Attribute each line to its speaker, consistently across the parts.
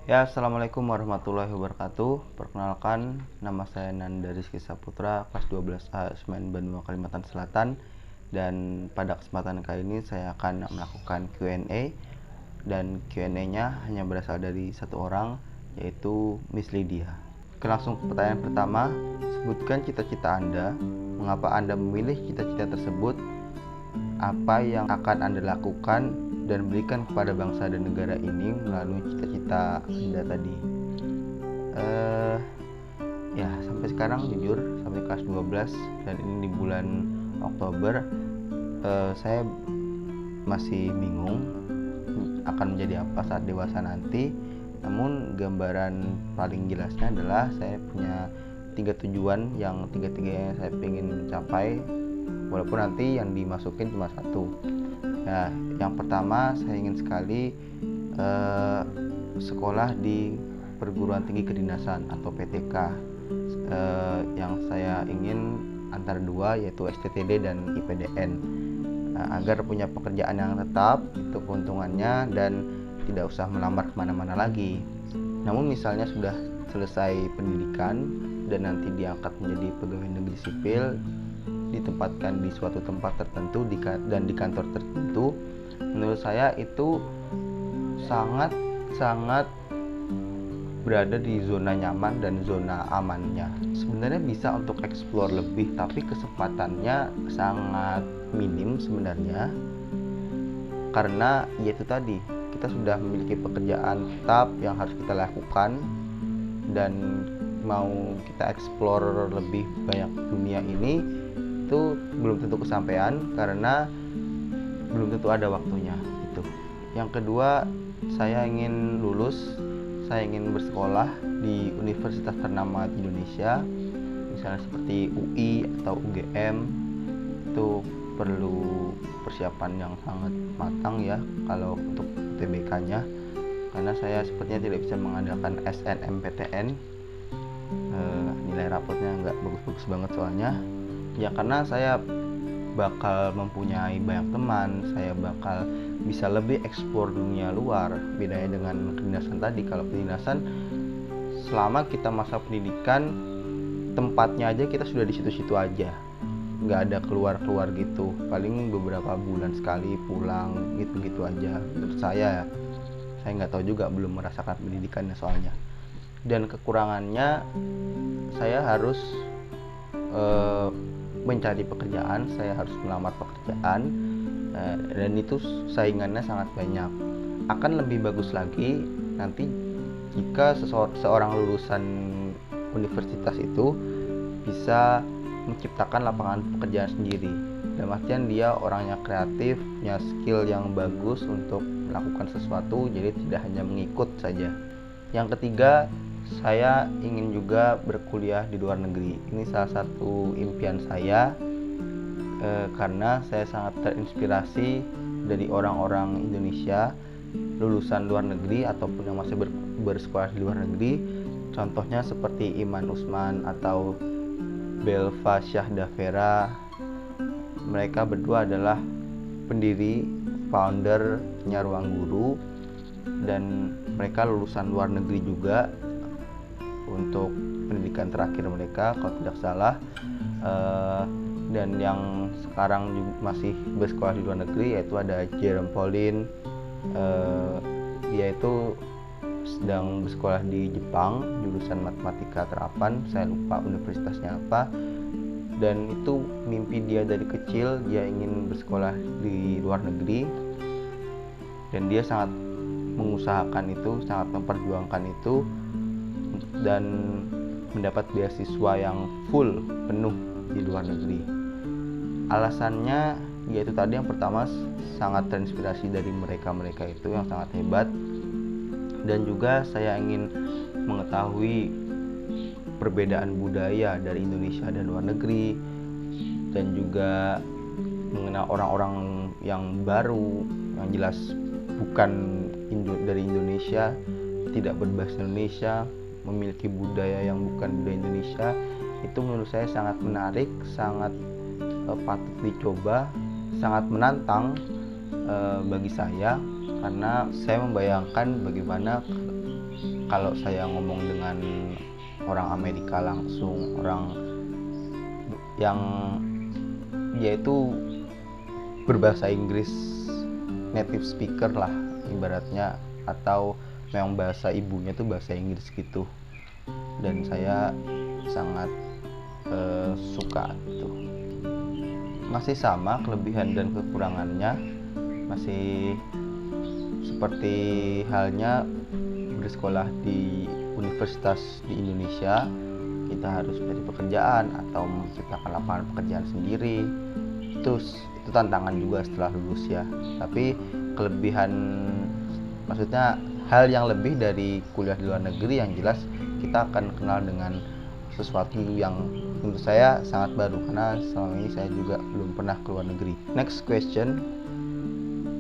Speaker 1: Ya, assalamualaikum warahmatullahi wabarakatuh. Perkenalkan, nama saya Nanda Rizky Saputra, kelas 12A Semen Bandung, Kalimantan Selatan. Dan pada kesempatan kali ini saya akan melakukan Q&A. Dan Q&A-nya hanya berasal dari satu orang, yaitu Miss Lydia. Langsung ke pertanyaan pertama, sebutkan cita-cita Anda. Mengapa Anda memilih cita-cita tersebut? Apa yang akan Anda lakukan dan berikan kepada bangsa dan negara ini melalui cita-cita Anda tadi? Ya, sampai sekarang jujur sampai kelas 12 dan ini di bulan Oktober, saya masih bingung akan menjadi apa saat dewasa nanti. Namun gambaran paling jelasnya adalah saya punya 3 tujuan yang tiga-tiganya saya ingin mencapai, walaupun nanti yang dimasukin cuma satu. Nah, yang pertama saya ingin sekali sekolah di perguruan tinggi kedinasan atau PTK. Yang saya ingin antara dua, yaitu STTD dan IPDN, agar punya pekerjaan yang tetap, itu keuntungannya, dan tidak usah melamar kemana-mana lagi. Namun misalnya sudah selesai pendidikan dan nanti diangkat menjadi pegawai negeri sipil, ditempatkan di suatu tempat tertentu dan di kantor tertentu, menurut saya itu sangat berada di zona nyaman dan zona amannya. Sebenarnya bisa untuk explore lebih, tapi kesempatannya sangat minim sebenarnya, karena yaitu tadi, kita sudah memiliki pekerjaan tetap yang harus kita lakukan, dan mau kita explore lebih banyak dunia ini itu belum tentu kesampaian karena belum tentu ada waktunya. Itu. Yang kedua, saya ingin lulus, saya ingin bersekolah di universitas ternama di Indonesia, misalnya seperti UI atau UGM. Itu perlu persiapan yang sangat matang ya kalau untuk UTBK-nya, karena saya sepertinya tidak bisa mengandalkan SNMPTN. Nilai rapotnya nggak bagus-bagus banget soalnya ya, karena saya bakal mempunyai banyak teman, saya bakal bisa lebih eksplor dunia luar. Bedanya dengan kedinasan tadi, kalau kedinasan selama kita masa pendidikan, tempatnya aja kita sudah di situ-situ aja, nggak ada keluar-keluar gitu, paling beberapa bulan sekali pulang gitu-gitu aja. Menurut saya nggak tahu juga, belum merasakan pendidikannya soalnya. Dan kekurangannya, saya harus mencari pekerjaan, saya harus melamar pekerjaan, dan itu saingannya sangat banyak. Akan lebih bagus lagi nanti jika seorang lulusan universitas itu bisa menciptakan lapangan pekerjaan sendiri, dalam artian dia orangnya kreatif, punya skill yang bagus untuk melakukan sesuatu, jadi tidak hanya mengikut saja. Yang ketiga, saya ingin juga berkuliah di luar negeri. Ini salah satu impian saya, karena saya sangat terinspirasi dari orang-orang Indonesia lulusan luar negeri ataupun yang masih bersekolah di luar negeri. Contohnya seperti Iman Usman atau Belva Syahdavera. Mereka berdua adalah pendiri, foundernya Ruang Guru, dan mereka lulusan luar negeri juga untuk pendidikan terakhir mereka kalau tidak salah. Dan yang sekarang juga masih bersekolah di luar negeri yaitu ada Jerome Pauline. Dia itu sedang bersekolah di Jepang, jurusan matematika terapan, saya lupa universitasnya apa. Dan itu mimpi dia dari kecil, dia ingin bersekolah di luar negeri, dan dia sangat mengusahakan itu, sangat memperjuangkan itu, dan mendapat beasiswa yang full, penuh di luar negeri. Alasannya yaitu tadi, yang pertama sangat terinspirasi dari mereka itu yang sangat hebat, dan juga saya ingin mengetahui perbedaan budaya dari Indonesia dan luar negeri, dan juga mengenal orang-orang yang baru yang jelas bukan dari Indonesia, tidak berbahasa Indonesia, memiliki budaya yang bukan budaya Indonesia. Itu menurut saya sangat menarik, sangat patut dicoba, sangat menantang bagi saya, karena saya membayangkan bagaimana kalau saya ngomong dengan orang Amerika langsung, orang yang dia itu berbahasa Inggris native speaker lah ibaratnya, atau memang bahasa ibunya tuh bahasa Inggris gitu, dan saya sangat suka itu. Masih sama kelebihan dan kekurangannya, masih seperti halnya bersekolah di universitas di Indonesia. Kita harus mencari pekerjaan atau menciptakan lapangan pekerjaan sendiri. Itu tantangan juga setelah lulus ya. Tapi kelebihan, maksudnya hal yang lebih dari kuliah di luar negeri, yang jelas kita akan kenal dengan sesuatu yang menurut saya sangat baru, karena selama ini saya juga belum pernah ke luar negeri. Next question.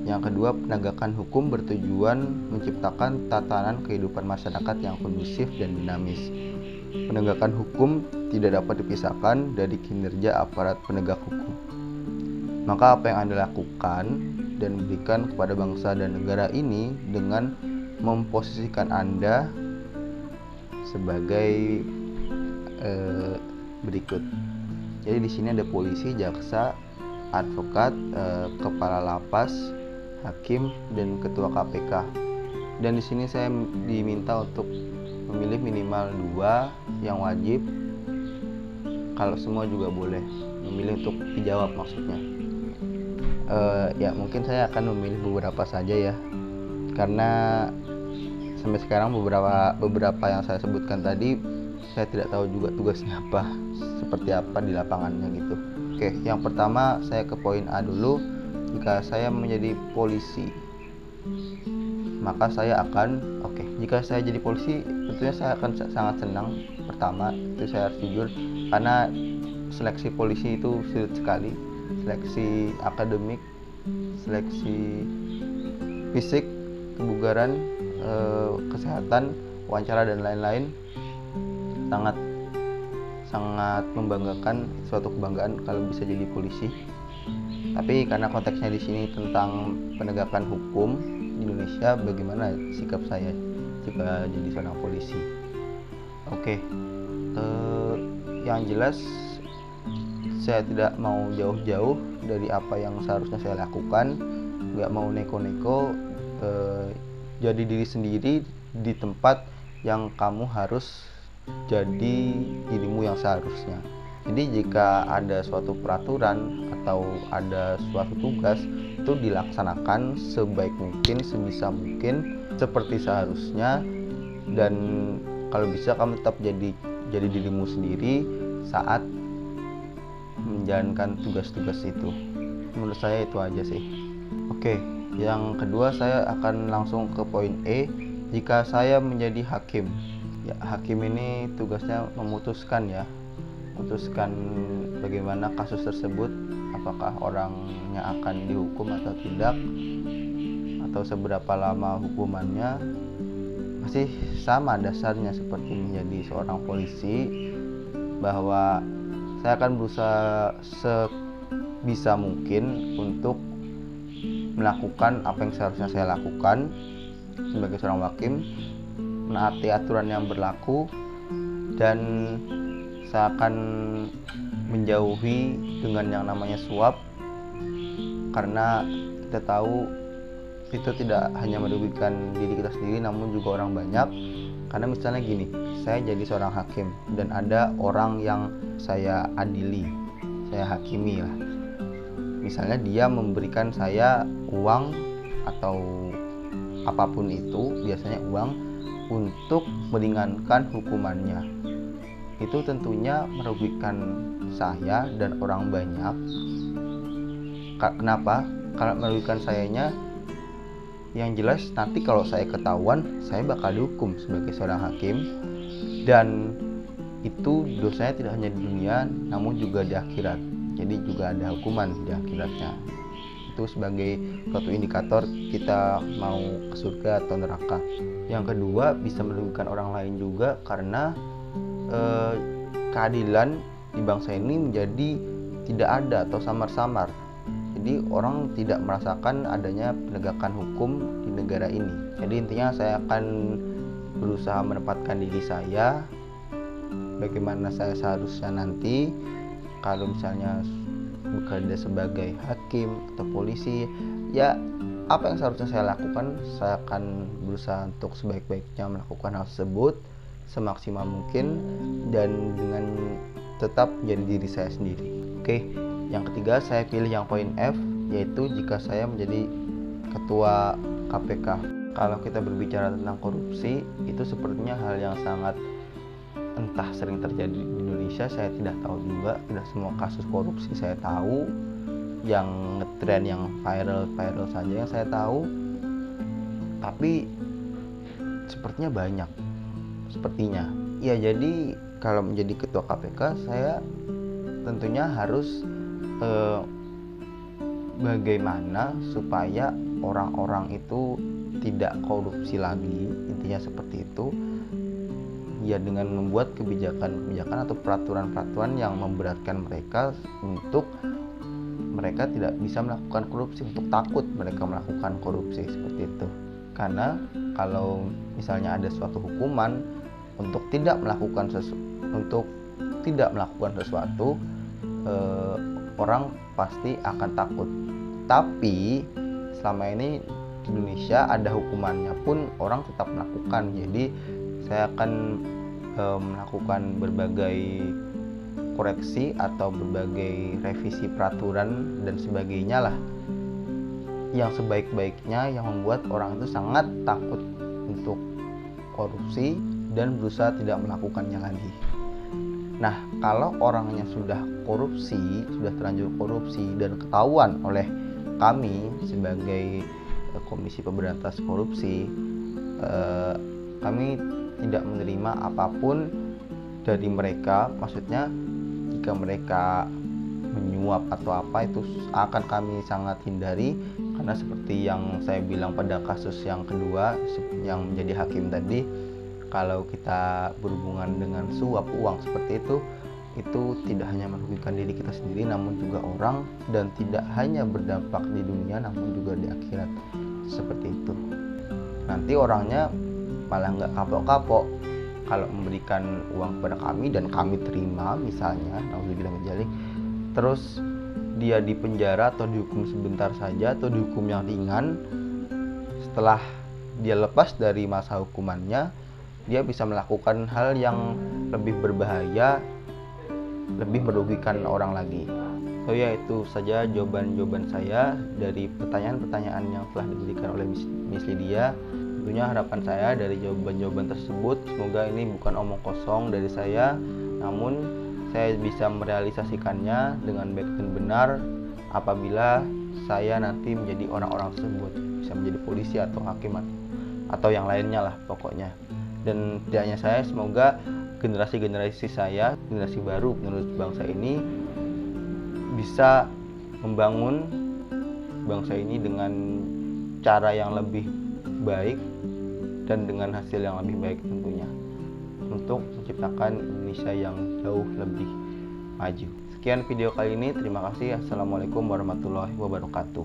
Speaker 1: Yang kedua, penegakan hukum bertujuan menciptakan tatanan kehidupan masyarakat yang kondusif dan dinamis. Penegakan hukum tidak dapat dipisahkan dari kinerja aparat penegak hukum. Maka apa yang Anda lakukan dan berikan kepada bangsa dan negara ini dengan memposisikan Anda sebagai berikut. Jadi di sini ada polisi, jaksa, advokat, kepala lapas, hakim, dan ketua KPK. Dan di sini saya diminta untuk memilih minimal 2 yang wajib. Kalau semua juga boleh memilih untuk dijawab maksudnya. Ya mungkin saya akan memilih beberapa saja ya, karena sampai sekarang beberapa yang saya sebutkan tadi saya tidak tahu juga tugasnya apa, seperti apa di lapangannya gitu. Oke, yang pertama saya ke poin A dulu. Jika saya menjadi polisi, maka saya akan jika saya jadi polisi tentunya saya akan sangat senang. Pertama itu saya harus jujur, karena seleksi polisi itu sulit sekali. Seleksi akademik, seleksi fisik, kebugaran, kesehatan, wawancara dan lain-lain sangat membanggakan, suatu kebanggaan kalau bisa jadi polisi. Tapi karena konteksnya di sini tentang penegakan hukum di Indonesia, bagaimana sikap saya jika jadi seorang polisi? Yang jelas saya tidak mau jauh-jauh dari apa yang seharusnya saya lakukan, nggak mau neko-neko, jadi diri sendiri di tempat yang kamu harus jadi dirimu yang seharusnya. Jadi jika ada suatu peraturan atau ada suatu tugas, itu dilaksanakan sebaik mungkin, sebisa mungkin, seperti seharusnya. Dan kalau bisa kamu tetap jadi dirimu sendiri saat menjalankan tugas-tugas itu. Menurut saya itu aja sih. Yang kedua saya akan langsung ke poin E. Jika saya menjadi hakim, ya hakim ini tugasnya memutuskan bagaimana kasus tersebut, apakah orangnya akan dihukum atau tidak, atau seberapa lama hukumannya. Masih sama dasarnya seperti menjadi seorang polisi, bahwa saya akan berusaha sebisa mungkin untuk melakukan apa yang seharusnya saya lakukan sebagai seorang hakim, menaati aturan yang berlaku, dan saya akan menjauhi dengan yang namanya suap, karena kita tahu itu tidak hanya merugikan diri kita sendiri namun juga orang banyak. Karena misalnya gini, saya jadi seorang hakim dan ada orang yang saya adili, saya hakimi lah. Misalnya dia memberikan saya uang atau apapun itu, biasanya uang, untuk meringankan hukumannya. Itu tentunya merugikan saya dan orang banyak. Kenapa? Karena merugikan sayanya, yang jelas nanti kalau saya ketahuan, saya bakal dihukum sebagai seorang hakim, dan itu dosanya tidak hanya di dunia namun juga di akhirat. Jadi juga ada hukuman di akhiratnya. Itu sebagai suatu indikator kita mau ke surga atau neraka. Yang kedua, bisa merugikan orang lain juga, karena keadilan di bangsa ini menjadi tidak ada atau samar-samar. Jadi orang tidak merasakan adanya penegakan hukum di negara ini. Jadi intinya saya akan berusaha menempatkan diri saya, bagaimana saya seharusnya nanti kalau misalnya bekerja sebagai hakim atau polisi. Ya, apa yang seharusnya saya lakukan, saya akan berusaha untuk sebaik-baiknya melakukan hal tersebut semaksimal mungkin dan dengan tetap menjadi diri saya sendiri. Oke, yang ketiga saya pilih yang poin F, yaitu jika saya menjadi ketua KPK. Kalau kita berbicara tentang korupsi, itu sepertinya hal yang sangat entah sering terjadi di Indonesia, saya tidak tahu juga. Tidak semua kasus korupsi saya tahu, yang ngetren, yang viral saja yang saya tahu, tapi sepertinya banyak. Sepertinya ya, jadi kalau menjadi ketua KPK saya tentunya harus bagaimana supaya orang-orang itu tidak korupsi lagi, intinya seperti itu ya, dengan membuat kebijakan-kebijakan atau peraturan-peraturan yang memberatkan mereka untuk mereka tidak bisa melakukan korupsi, untuk takut mereka melakukan korupsi, seperti itu. Karena kalau misalnya ada suatu hukuman untuk tidak melakukan sesuatu, orang pasti akan takut. Tapi selama ini di Indonesia ada hukumannya pun orang tetap melakukan. Jadi saya akan melakukan berbagai koreksi atau berbagai revisi peraturan dan sebagainya lah, yang sebaik-baiknya, yang membuat orang itu sangat takut untuk korupsi dan berusaha tidak melakukannya lagi. Nah, kalau orangnya sudah korupsi, sudah terlanjur korupsi dan ketahuan oleh kami sebagai Komisi Pemberantas Korupsi, kami tidak menerima apapun dari mereka. Maksudnya jika mereka menyuap atau apa, itu akan kami sangat hindari. Karena seperti yang saya bilang pada kasus yang kedua yang menjadi hakim tadi, kalau kita berhubungan dengan suap uang seperti itu tidak hanya merugikan diri kita sendiri namun juga orang, dan tidak hanya berdampak di dunia namun juga di akhirat, seperti itu. Nanti orangnya malah nggak kapok-kapok kalau memberikan uang kepada kami dan kami terima, misalnya nauzubillah min dzalik, terus dia dipenjara atau dihukum sebentar saja atau dihukum yang ringan. Setelah dia lepas dari masa hukumannya, dia bisa melakukan hal yang lebih berbahaya, lebih merugikan orang lagi. So ya, itu saja jawaban-jawaban saya dari pertanyaan-pertanyaan yang telah diberikan oleh Miss Lydia. Tentunya harapan saya dari jawaban-jawaban tersebut, semoga ini bukan omong kosong dari saya, namun saya bisa merealisasikannya dengan baik dan benar apabila saya nanti menjadi orang-orang tersebut, bisa menjadi polisi atau hakim atau yang lainnya lah pokoknya. Dan tidak hanya saya, semoga generasi-generasi saya, generasi baru penerus bangsa ini bisa membangun bangsa ini dengan cara yang lebih baik dan dengan hasil yang lebih baik tentunya, untuk menciptakan Indonesia yang jauh lebih maju. Sekian video kali ini, terima kasih. Assalamualaikum warahmatullahi wabarakatuh.